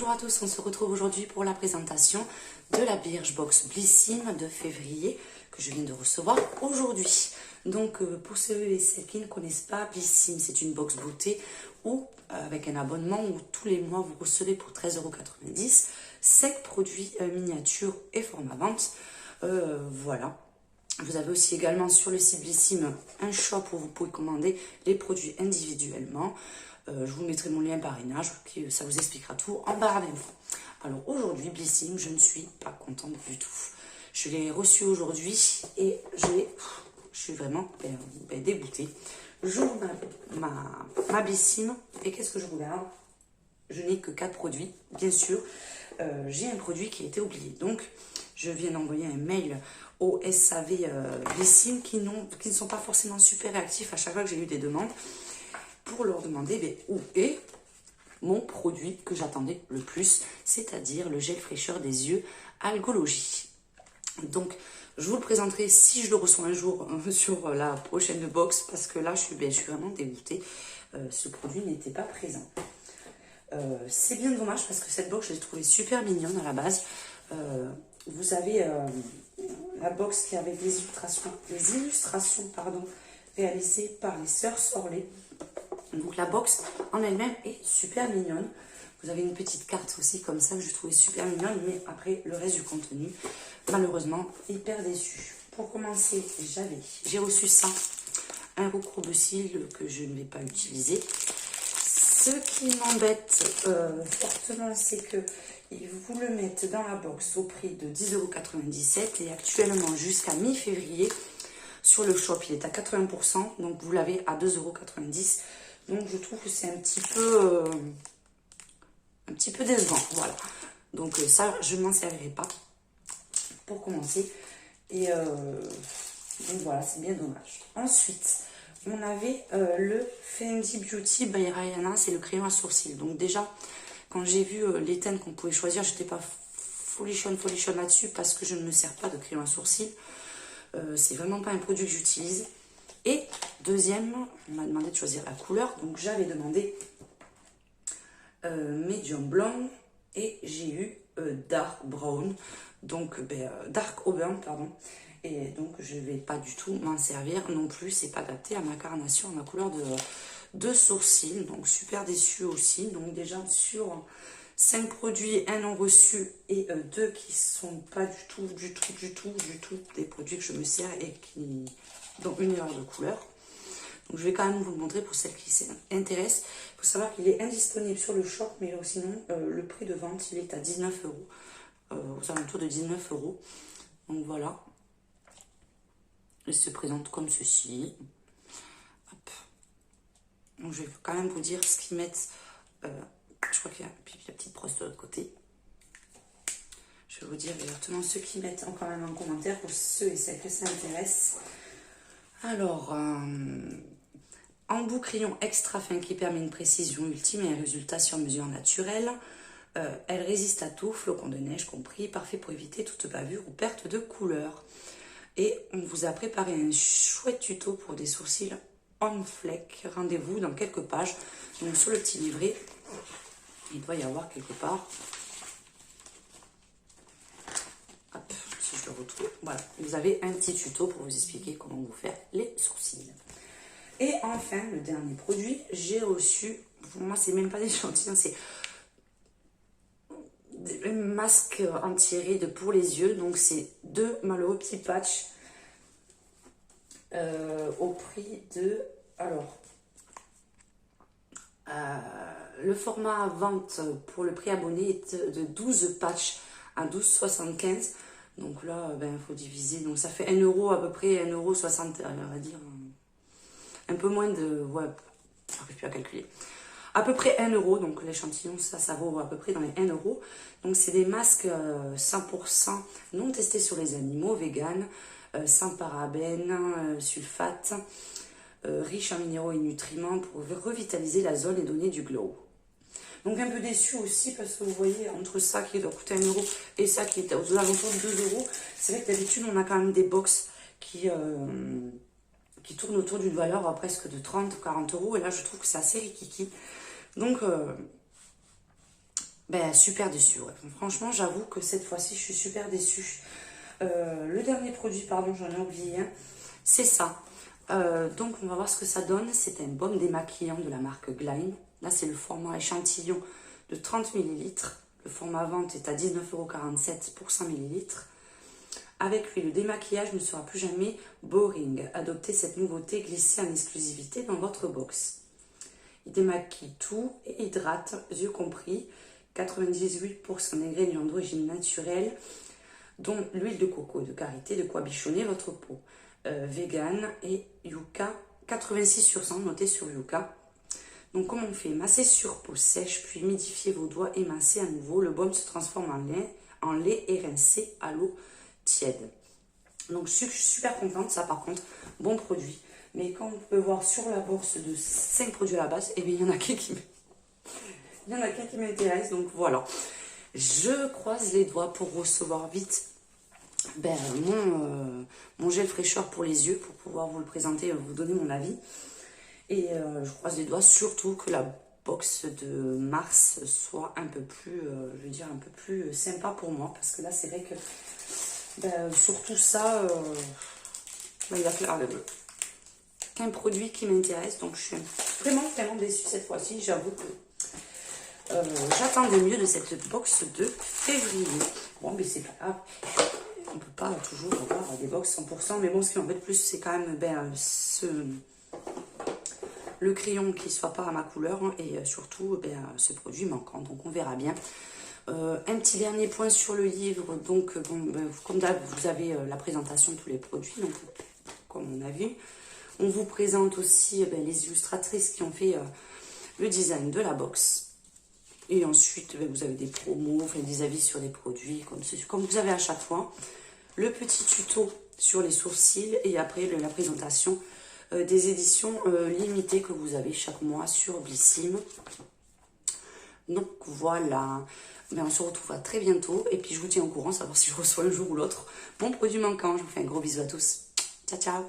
Bonjour à tous, on se retrouve aujourd'hui pour la présentation de la Birchbox Blissim de février que je viens de recevoir aujourd'hui. Donc pour ceux et celles qui ne connaissent pas, Blissim c'est une box beauté où avec un abonnement où tous les mois vous recevez pour 13,90 € 5 produits miniatures et format vente. Voilà. Vous avez aussi également sur le site Blissim un shop où vous pouvez commander les produits individuellement. Je vous mettrai mon lien parrainage, ça vous expliquera tout en barre d'infos. Alors aujourd'hui, Blissim, je ne suis pas contente du tout. Je l'ai reçu aujourd'hui et je suis vraiment dégoûtée. J'ouvre ma Blissim et qu'est-ce que je regarde? Je n'ai que 4 produits, bien sûr. J'ai un produit qui a été oublié. Donc, je viens d'envoyer un mail au SAV Blissim qui ne sont pas forcément super réactifs à chaque fois que j'ai eu des demandes, pour leur demander où est mon produit que j'attendais le plus, c'est-à-dire le gel fraîcheur des yeux Algologie. Donc, je vous le présenterai si je le reçois un jour sur la prochaine box, parce que là, je suis vraiment dégoûtée. Ce produit n'était pas présent. C'est bien dommage parce que cette box, je l'ai trouvée super mignonne à la base. Vous avez la box qui avait des illustrations réalisées par les sœurs Sorlet. Donc la box en elle-même est super mignonne. Vous avez une petite carte aussi comme ça que je trouvais super mignonne. Mais après le reste du contenu, malheureusement, hyper déçu. Pour commencer, j'ai reçu ça. Un recourbe-cils que je ne vais pas utiliser. Ce qui m'embête fortement, c'est que ils vous le mettent dans la box au prix de 10,97 € et actuellement jusqu'à mi-février sur le shop il est à 80%, donc vous l'avez à 2,90 €. Donc je trouve que c'est un petit peu décevant, voilà. Donc ça je ne m'en servirai pas pour commencer. Et donc voilà, c'est bien dommage. Ensuite, on avait le Fenty Beauty by Rihanna, c'est le crayon à sourcils. Donc déjà, quand j'ai vu les teintes qu'on pouvait choisir, j'étais pas folichonne là-dessus parce que je ne me sers pas de crayon à sourcils. C'est vraiment pas un produit que j'utilise. Et deuxième, on m'a demandé de choisir la couleur. Donc j'avais demandé medium blonde et j'ai eu dark brown. Donc dark auburn, pardon. Et donc je vais pas du tout m'en servir non plus. C'est pas adapté à ma carnation, à ma couleur de sourcils. Donc super déçue aussi. Donc déjà sur 5 produits, 1 non reçu et 2 qui sont pas du tout des produits que je me sers et qui dont une erreur de couleur. Donc je vais quand même vous le montrer pour celles qui s'intéressent. Il faut savoir qu'il est indisponible sur le shop, mais sinon le prix de vente il est à 19 €, aux alentours de 19 €. Donc voilà. Il se présente comme ceci. Hop. Donc je vais quand même vous dire ce qu'ils mettent. Je crois qu'il y a la petite brosse de l'autre côté. Je vais vous dire exactement ce qu'ils mettent quand même en commentaire pour ceux et celles que ça intéresse. Alors, embout crayon extra fin qui permet une précision ultime et un résultat sur mesure naturel. Elle résiste à tout, flocons de neige compris, parfait pour éviter toute bavure ou perte de couleur. Et on vous a préparé un chouette tuto pour des sourcils on fleck. Rendez-vous dans quelques pages. Donc sur le petit livret, il doit y avoir quelque part. Hop, si je le retrouve. Voilà, vous avez un petit tuto pour vous expliquer comment vous faire les sourcils. Et enfin, le dernier produit, j'ai reçu, pour moi c'est même pas des échantillons, c'est un masque anti-rides pour les yeux. Donc c'est 2 malheureux petits patchs au prix de, alors le format vente pour le prix abonné est de 12 patchs à 12,75 €. Donc là, il faut diviser. Donc ça fait 1 € à peu près, 1,60 €, on va dire. Un peu moins de... Ouais, j'arrive plus à calculer. À peu près 1 €. Donc l'échantillon, ça vaut à peu près dans les 1 €. Donc c'est des masques 100% non testés sur les animaux, vegan, sans parabènes, sulfate, riche en minéraux et nutriments pour revitaliser la zone et donner du glow. Donc un peu déçu aussi parce que vous voyez, entre ça qui doit coûter 1 € et ça qui est aux alentours de 2 €, c'est vrai que d'habitude on a quand même des box qui tournent autour d'une valeur presque de 30 ou 40 € et là je trouve que c'est assez rikiki. Donc Ben, super déçue, ouais. Franchement, j'avoue que cette fois-ci, je suis super déçue. Le dernier produit, pardon, j'en ai oublié un. C'est ça. Donc, on va voir ce que ça donne. C'est un baume démaquillant de la marque Glein. Là, c'est le format échantillon de 30 ml. Le format vente est à 19,47 € pour 100 ml. Avec lui, le démaquillage ne sera plus jamais boring. Adoptez cette nouveauté glissée en exclusivité dans votre box. Il démaquille tout et hydrate, yeux compris. 98% d'ingrédients d'origine naturelle, dont l'huile de coco de karité, de quoi bichonner votre peau. Vegan et Yucca, 86%, noté sur Yucca. Donc, comment on fait? Masser sur peau sèche, puis humidifier vos doigts et masser à nouveau. Le baume se transforme en lait et rincé à l'eau tiède. Donc, je suis super contente. Ça, par contre, bon produit. Mais quand on peut voir sur la bourse de 5 produits à la base, eh bien, il y en a qu'un qui m'intéresse. Donc, voilà. Je croise les doigts pour recevoir vite mon gel fraîcheur pour les yeux, pour pouvoir vous le présenter, vous donner mon avis. Et je croise les doigts surtout que la box de mars soit un peu plus, je veux dire, un peu plus sympa pour moi. Parce que là, c'est vrai que surtout ça, il va faire qu'un produit qui m'intéresse. Donc, je suis vraiment déçue cette fois-ci. J'avoue que j'attendais mieux de cette box de février. Bon, mais c'est pas grave. On peut pas toujours avoir des box 100%. Mais bon, ce qui m'embête plus, c'est quand même le crayon qui soit pas à ma couleur. Hein, et surtout, ce produit manquant. Donc, on verra bien. Un petit dernier point sur le livre. Donc, comme d'hab, vous avez la présentation de tous les produits. Donc, comme on a vu. On vous présente aussi les illustratrices qui ont fait le design de la box. Et ensuite, vous avez des promos, des avis sur les produits, comme vous avez à chaque fois. Le petit tuto sur les sourcils et après la présentation des éditions limitées que vous avez chaque mois sur Blissim. Donc voilà, on se retrouve à très bientôt. Et puis je vous tiens au courant, savoir si je reçois un jour ou l'autre mon produit manquant. Je vous fais un gros bisou à tous. Ciao, ciao!